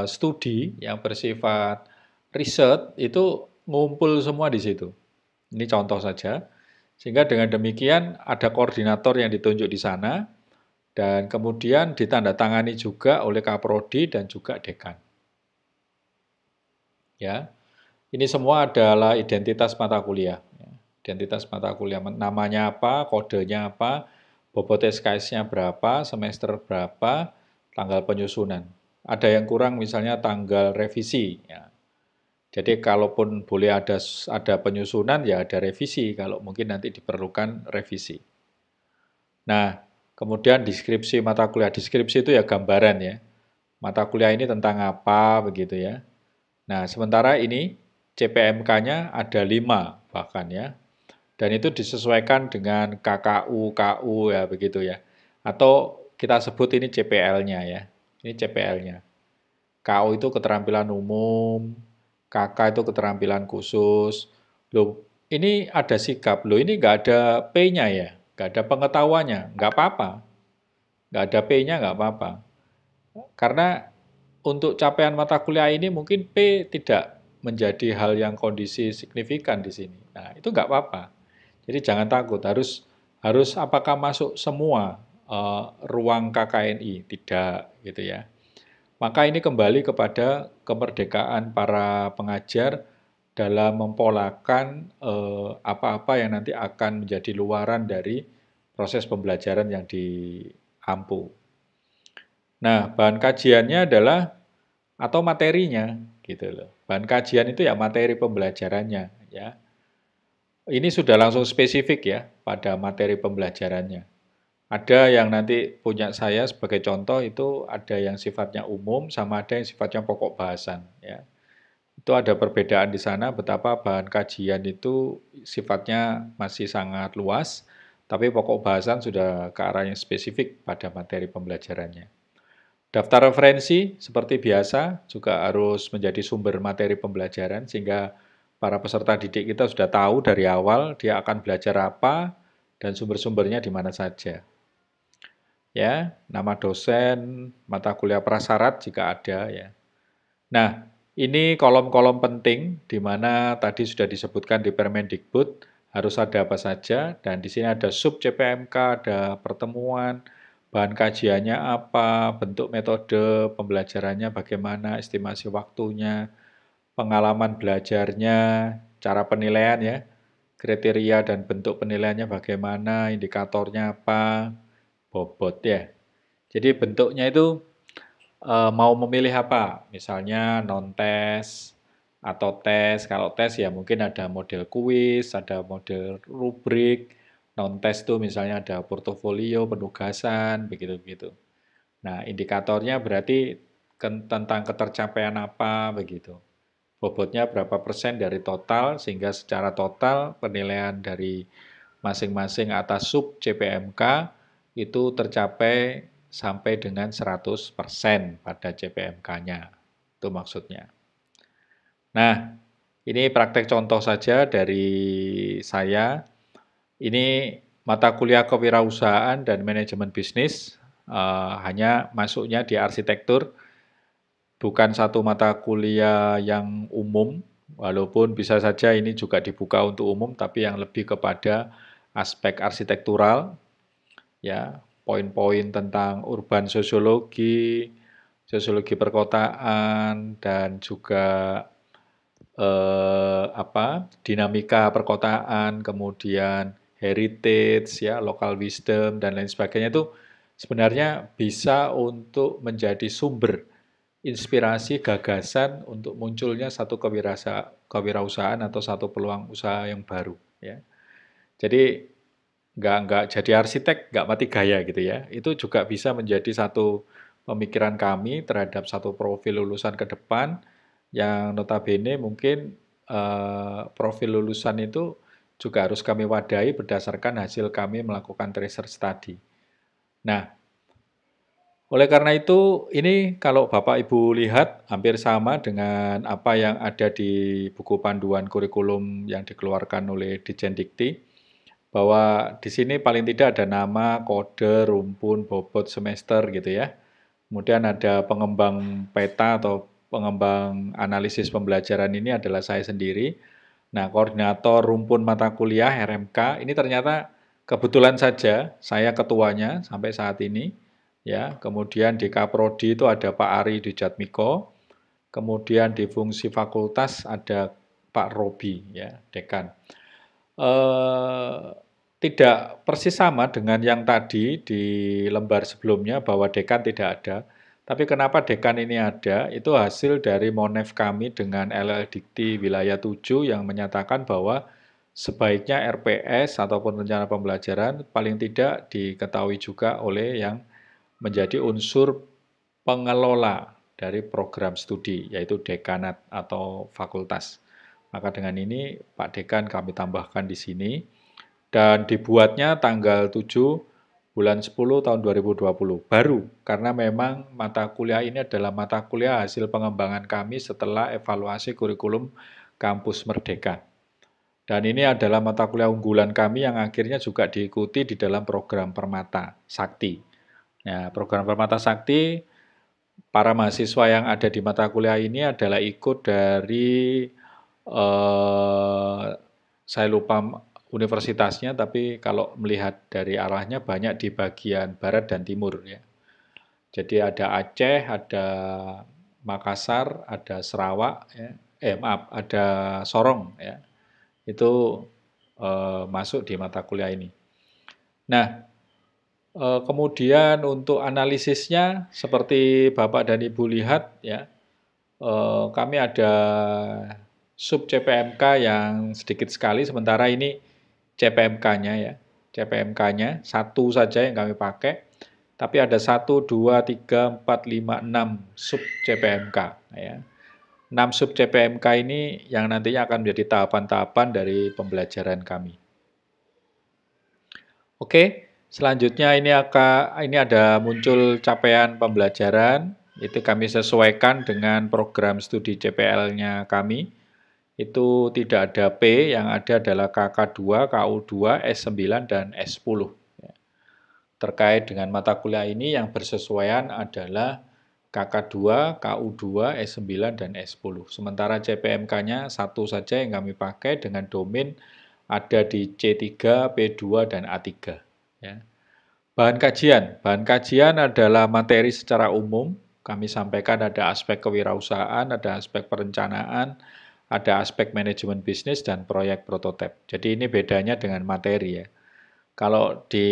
Speaker 1: studi, yang bersifat riset itu ngumpul semua di situ. Ini contoh saja. Sehingga dengan demikian ada koordinator yang ditunjuk di sana dan kemudian ditandatangani juga oleh Kaprodi dan juga dekan. Ya. Ini semua adalah identitas mata kuliah. Identitas mata kuliah, namanya apa, kodenya apa, bobot SKS-nya berapa, semester berapa, tanggal penyusunan. Ada yang kurang misalnya tanggal revisi. Ya. Jadi kalaupun boleh ada penyusunan, ya ada revisi, kalau mungkin nanti diperlukan revisi. Nah, kemudian deskripsi mata kuliah. Deskripsi itu ya gambaran ya. Mata kuliah ini tentang apa, begitu ya. Nah, sementara ini CPMK-nya ada 5 bahkan ya. Dan itu disesuaikan dengan KKU, KU ya begitu ya. Atau kita sebut ini CPL-nya ya. Ini CPL-nya. KU itu keterampilan umum, KK itu keterampilan khusus. Loh, ini ada sikap. Loh, ini nggak ada P-nya ya. Nggak ada pengetahuannya. Nggak apa-apa. Nggak ada P-nya nggak apa-apa. Karena untuk capaian mata kuliah ini mungkin P tidak menjadi hal yang kondisi signifikan di sini. Nah, itu nggak apa-apa. Jadi jangan takut, harus apakah masuk semua ruang KKNI? Tidak, gitu ya. Maka ini kembali kepada kemerdekaan para pengajar dalam mempolakan apa-apa yang nanti akan menjadi luaran dari proses pembelajaran yang diampu. Nah, bahan kajiannya adalah atau materinya gitu loh. Bahan kajian itu ya materi pembelajarannya ya. Ini sudah langsung spesifik ya pada materi pembelajarannya. Ada yang nanti punya saya sebagai contoh itu ada yang sifatnya umum sama ada yang sifatnya pokok bahasan ya. Itu ada perbedaan di sana betapa bahan kajian itu sifatnya masih sangat luas, tapi pokok bahasan sudah ke arah yang spesifik pada materi pembelajarannya. Daftar referensi seperti biasa juga harus menjadi sumber materi pembelajaran sehingga para peserta didik kita sudah tahu dari awal dia akan belajar apa dan sumber-sumbernya di mana saja. Ya, nama dosen, mata kuliah prasyarat jika ada ya. Nah, ini kolom-kolom penting di mana tadi sudah disebutkan di Permendikbud harus ada apa saja, dan di sini ada sub CPMK, ada pertemuan, bahan kajiannya apa, bentuk metode pembelajarannya bagaimana, estimasi waktunya, pengalaman belajarnya, cara penilaian ya, kriteria dan bentuk penilaiannya bagaimana, indikatornya apa, bobot ya. Jadi bentuknya itu mau memilih apa, misalnya non-tes atau tes. Kalau tes ya mungkin ada model kuis, ada model rubrik, non-tes tuh misalnya ada portofolio, penugasan, begitu-begitu. Nah, indikatornya berarti tentang ketercapaian apa, begitu. Bobotnya berapa persen dari total, sehingga secara total penilaian dari masing-masing atas sub CPMK itu tercapai sampai dengan 100% pada CPMK-nya. Itu maksudnya. Nah, ini praktek contoh saja dari saya. Ini mata kuliah kewirausahaan dan manajemen bisnis, hanya masuknya di arsitektur, bukan satu mata kuliah yang umum, walaupun bisa saja ini juga dibuka untuk umum, tapi yang lebih kepada aspek arsitektural, ya, poin-poin tentang urban sosiologi, sosiologi perkotaan, dan juga dinamika perkotaan, kemudian heritage, ya, local wisdom, dan lain sebagainya itu sebenarnya bisa untuk menjadi sumber inspirasi gagasan untuk munculnya satu kewirausahaan atau satu peluang usaha yang baru. Ya. Jadi nggak jadi arsitek, nggak mati gaya gitu ya. Itu juga bisa menjadi satu pemikiran kami terhadap satu profil lulusan ke depan yang notabene mungkin profil lulusan itu juga harus kami wadahi berdasarkan hasil kami melakukan research study. Nah, oleh karena itu, ini kalau Bapak Ibu lihat hampir sama dengan apa yang ada di buku panduan kurikulum yang dikeluarkan oleh Ditjen Dikti, bahwa di sini paling tidak ada nama, kode, rumpun, bobot, semester gitu ya. Kemudian ada pengembang peta atau pengembang analisis pembelajaran ini adalah saya sendiri. Nah, koordinator rumpun mata kuliah RMK ini ternyata kebetulan saja saya ketuanya sampai saat ini. Ya, kemudian di Kaprodi itu ada Pak Ari Dijatmiko, kemudian di fungsi fakultas ada Pak Robi, ya, dekan. Eh, Tidak persis sama dengan yang tadi di lembar sebelumnya bahwa dekan tidak ada. Tapi kenapa dekan ini ada? Itu hasil dari monef kami dengan LL Dikti Wilayah 7 yang menyatakan bahwa sebaiknya RPS ataupun rencana pembelajaran paling tidak diketahui juga oleh yang menjadi unsur pengelola dari program studi, yaitu dekanat atau fakultas. Maka dengan ini Pak Dekan kami tambahkan di sini dan dibuatnya tanggal 7 bulan 10 tahun 2020. Baru karena memang mata kuliah ini adalah mata kuliah hasil pengembangan kami setelah evaluasi kurikulum Kampus Merdeka. Dan ini adalah mata kuliah unggulan kami yang akhirnya juga diikuti di dalam program Permata Sakti. Nah, program Permata Sakti, para mahasiswa yang ada di mata kuliah ini adalah ikut dari saya lupa universitasnya, tapi kalau melihat dari arahnya banyak di bagian barat dan timur ya. Jadi ada Aceh, ada Makassar, ada Sarawak, ya. Maaf, ada Sorong ya. Itu masuk di mata kuliah ini. Nah, kemudian untuk analisisnya seperti Bapak dan Ibu lihat ya, kami ada sub CPMK yang sedikit sekali, sementara ini CPMK-nya ya. CPMK-nya satu saja yang kami pakai, tapi ada 1, 2, 3, 4, 5, 6 sub CPMK ya. 6 sub CPMK ini yang nantinya akan menjadi tahapan-tahapan dari pembelajaran kami. Oke, selanjutnya ini ada muncul capaian pembelajaran, itu kami sesuaikan dengan program studi CPL-nya kami. Itu tidak ada P, yang ada adalah KK2, KU2, S9, dan S10. Terkait dengan mata kuliah ini yang bersesuaian adalah KK2, KU2, S9, dan S10. Sementara CPMK-nya satu saja yang kami pakai dengan domain ada di C3, P2, dan A3. Ya. Bahan kajian adalah materi secara umum. Kami sampaikan ada aspek kewirausahaan, ada aspek perencanaan, ada aspek manajemen bisnis, dan proyek prototipe. Jadi ini bedanya dengan materi ya. Kalau di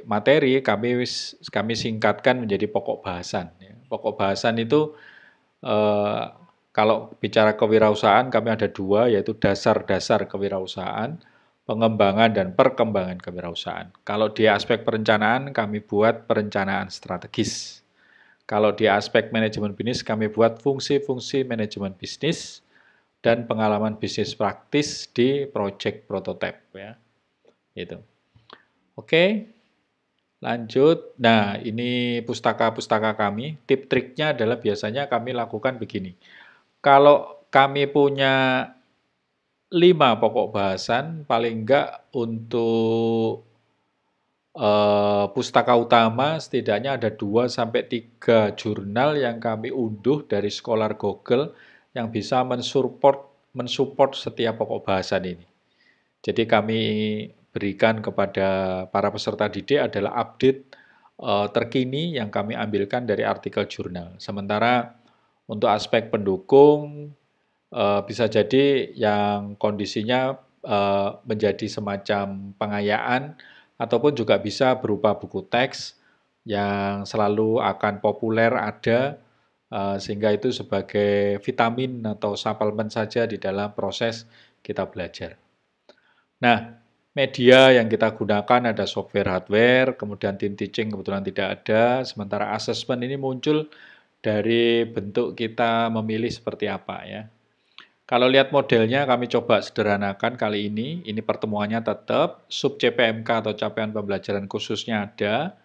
Speaker 1: materi kami singkatkan menjadi pokok bahasan. Ya. Pokok bahasan itu kalau bicara kewirausahaan kami ada dua, yaitu dasar-dasar kewirausahaan, pengembangan dan perkembangan kewirausahaan. Kalau di aspek perencanaan kami buat perencanaan strategis. Kalau di aspek manajemen bisnis kami buat fungsi-fungsi manajemen bisnis dan pengalaman bisnis praktis di project prototype ya. Itu. Oke. Lanjut. Nah, ini pustaka-pustaka kami. Tip triknya adalah biasanya kami lakukan begini. Kalau kami punya 5 pokok bahasan, paling enggak untuk pustaka utama setidaknya ada 2 sampai 3 jurnal yang kami unduh dari Scholar Google yang bisa mensupport setiap pokok bahasan ini. Jadi kami berikan kepada para peserta didik adalah update terkini yang kami ambilkan dari artikel jurnal. Sementara untuk aspek pendukung bisa jadi yang kondisinya menjadi semacam pengayaan ataupun juga bisa berupa buku teks yang selalu akan populer ada sehingga itu sebagai vitamin atau suplemen saja di dalam proses kita belajar. Nah, media yang kita gunakan ada software hardware, kemudian tim teaching kebetulan tidak ada, sementara assessment ini muncul dari bentuk kita memilih seperti apa ya. Kalau lihat modelnya kami coba sederhanakan kali ini pertemuannya tetap, sub CPMK atau capaian pembelajaran khususnya ada,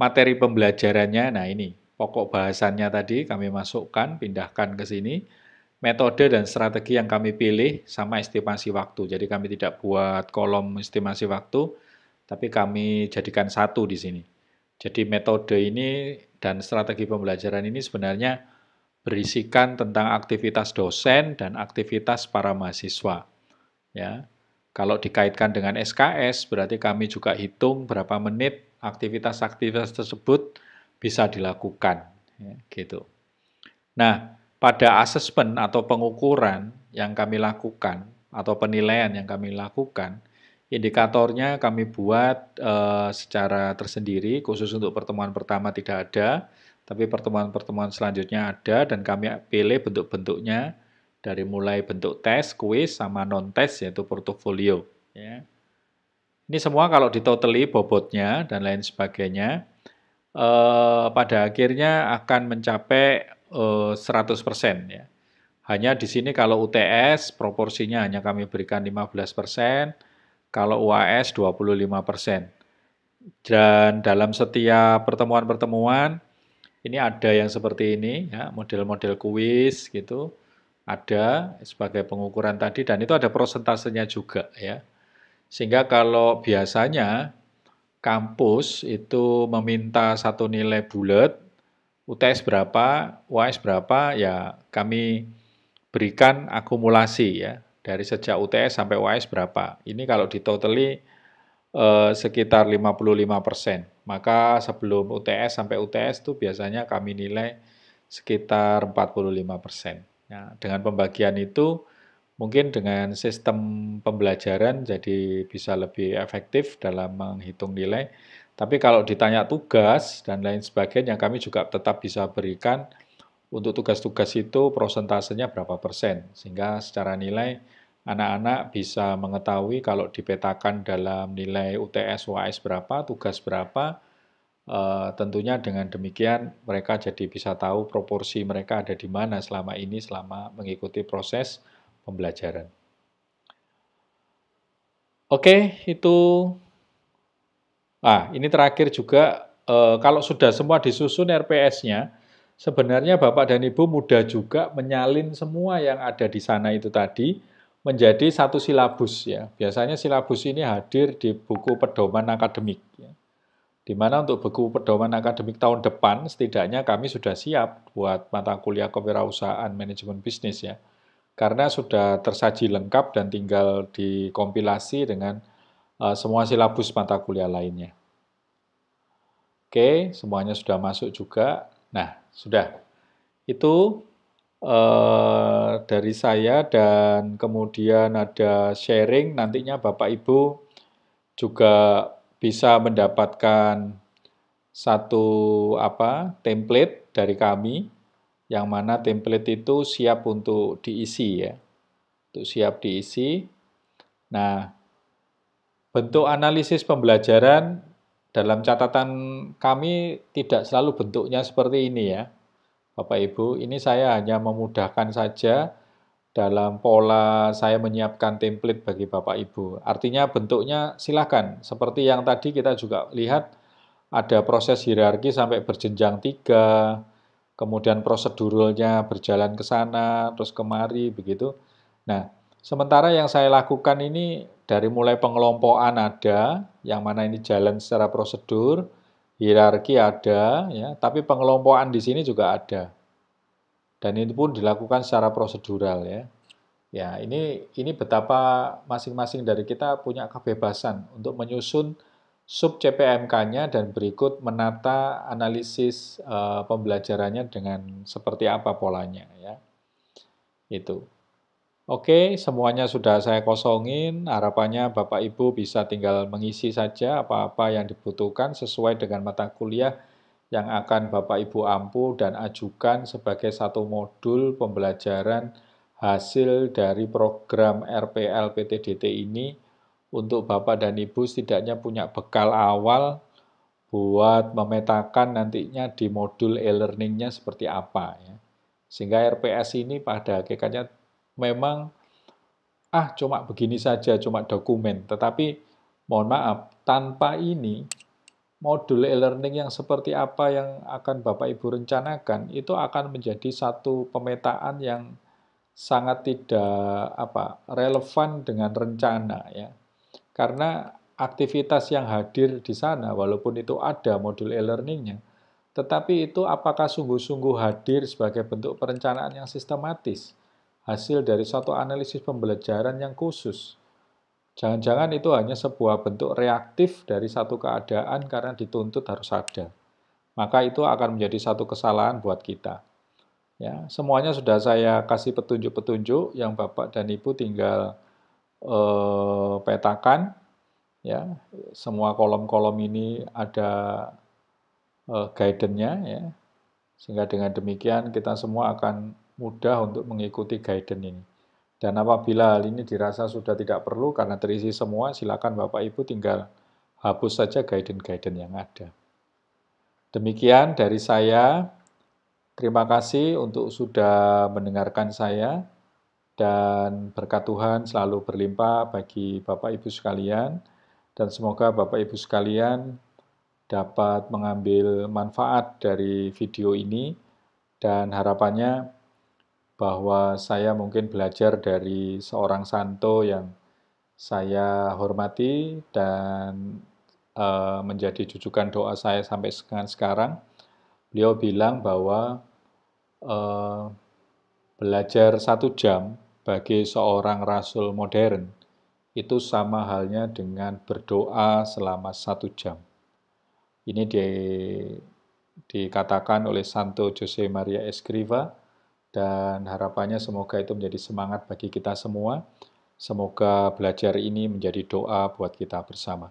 Speaker 1: materi pembelajarannya, nah ini, pokok bahasannya tadi kami masukkan, pindahkan ke sini, metode dan strategi yang kami pilih sama estimasi waktu. Jadi kami tidak buat kolom estimasi waktu, tapi kami jadikan satu di sini. Jadi metode ini dan strategi pembelajaran ini sebenarnya berisikan tentang aktivitas dosen dan aktivitas para mahasiswa. Ya, kalau dikaitkan dengan SKS, berarti kami juga hitung berapa menit aktivitas-aktivitas tersebut bisa dilakukan. Ya, gitu. Nah, pada asesmen atau pengukuran yang kami lakukan atau penilaian yang kami lakukan, indikatornya kami buat secara tersendiri, khusus untuk pertemuan pertama tidak ada, tapi pertemuan-pertemuan selanjutnya ada dan kami pilih bentuk-bentuknya dari mulai bentuk tes, kuis, sama non-tes yaitu portofolio. Ya. Ini semua kalau ditotali bobotnya dan lain sebagainya, pada akhirnya akan mencapai 100% ya. Hanya di sini kalau UTS proporsinya hanya kami berikan 15%, kalau UAS 25%. Dan dalam setiap pertemuan-pertemuan ini ada yang seperti ini ya, model-model kuis gitu. Ada sebagai pengukuran tadi dan itu ada prosentasenya juga ya. Sehingga kalau biasanya kampus itu meminta satu nilai bulat, UTS berapa, UAS berapa, ya kami berikan akumulasi ya, dari sejak UTS sampai UAS berapa. Ini kalau ditotali sekitar 55%. Maka sebelum UTS sampai UTS itu biasanya kami nilai sekitar 45%. Nah, dengan pembagian itu mungkin dengan sistem pembelajaran jadi bisa lebih efektif dalam menghitung nilai. Tapi kalau ditanya tugas dan lain sebagainya, kami juga tetap bisa berikan untuk tugas-tugas itu prosentasenya berapa persen. Sehingga secara nilai anak-anak bisa mengetahui kalau dipetakan dalam nilai UTS, UAS berapa, tugas berapa, tentunya dengan demikian mereka jadi bisa tahu proporsi mereka ada di mana selama ini, selama mengikuti proses pembelajaran. Oke, itu. Ini terakhir juga, kalau sudah semua disusun RPS-nya, sebenarnya Bapak dan Ibu mudah juga menyalin semua yang ada di sana itu tadi menjadi satu silabus ya. Biasanya silabus ini hadir di buku pedoman akademik ya. Di mana untuk buku pedoman akademik tahun depan setidaknya kami sudah siap buat mata kuliah kewirausahaan manajemen bisnis ya. karena sudah tersaji lengkap dan tinggal dikompilasi dengan semua silabus mata kuliah lainnya. Oke, semuanya sudah masuk juga. Nah, sudah. Itu dari saya dan kemudian ada sharing, nantinya Bapak Ibu juga bisa mendapatkan satu template dari kami, yang mana template itu siap untuk diisi ya, untuk siap diisi. Nah, bentuk analisis pembelajaran dalam catatan kami tidak selalu bentuknya seperti ini ya, Bapak Ibu. Ini saya hanya memudahkan saja dalam pola saya menyiapkan template bagi Bapak Ibu. Artinya bentuknya silakan, seperti yang tadi kita juga lihat ada proses hierarki sampai berjenjang 3, kemudian proseduralnya berjalan ke sana, terus kemari, begitu. Nah, sementara yang saya lakukan ini dari mulai pengelompokan ada, yang mana ini jalan secara prosedur, hierarki ada, ya, tapi pengelompokan di sini juga ada. Dan ini pun dilakukan secara prosedural ya. Ya, ini betapa masing-masing dari kita punya kebebasan untuk menyusun sub CPMK-nya dan berikut menata analisis pembelajarannya dengan seperti apa polanya ya. Itu. Oke, semuanya sudah saya kosongin. Harapannya Bapak Ibu bisa tinggal mengisi saja apa-apa yang dibutuhkan sesuai dengan mata kuliah yang akan Bapak Ibu ampu dan ajukan sebagai satu modul pembelajaran hasil dari program RPL PTDT ini untuk Bapak dan Ibu setidaknya punya bekal awal buat memetakan nantinya di modul e-learning-nya seperti apa ya. Sehingga RPS ini pada hakikatnya memang cuma begini saja, cuma dokumen. Tetapi mohon maaf, tanpa ini modul e-learning yang seperti apa yang akan Bapak Ibu rencanakan itu akan menjadi satu pemetaan yang sangat tidak relevan dengan rencana ya. Karena aktivitas yang hadir di sana walaupun itu ada modul e-learningnya, tetapi itu apakah sungguh-sungguh hadir sebagai bentuk perencanaan yang sistematis, hasil dari suatu analisis pembelajaran yang khusus. Jangan-jangan itu hanya sebuah bentuk reaktif dari satu keadaan karena dituntut harus ada. Maka itu akan menjadi satu kesalahan buat kita. Ya, semuanya sudah saya kasih petunjuk-petunjuk yang Bapak dan Ibu tinggal petakan. Ya, semua kolom-kolom ini ada guidance-nya ya. Sehingga dengan demikian kita semua akan mudah untuk mengikuti guidance ini. Dan apabila hal ini dirasa sudah tidak perlu karena terisi semua, silakan Bapak Ibu tinggal hapus saja guidance-guidance yang ada. Demikian dari saya. Terima kasih untuk sudah mendengarkan saya dan berkat Tuhan selalu berlimpah bagi Bapak Ibu sekalian dan semoga Bapak Ibu sekalian dapat mengambil manfaat dari video ini dan harapannya bahwa saya mungkin belajar dari seorang santo yang saya hormati dan menjadi jujukan doa saya sampai sekarang. Beliau bilang bahwa belajar 1 jam bagi seorang rasul modern itu sama halnya dengan berdoa selama 1 jam. Ini dikatakan oleh Santo Jose Maria Escriva dan harapannya semoga itu menjadi semangat bagi kita semua. Semoga belajar ini menjadi doa buat kita bersama.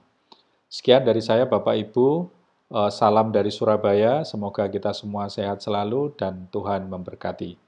Speaker 1: Sekian dari saya Bapak Ibu, salam dari Surabaya, semoga kita semua sehat selalu dan Tuhan memberkati.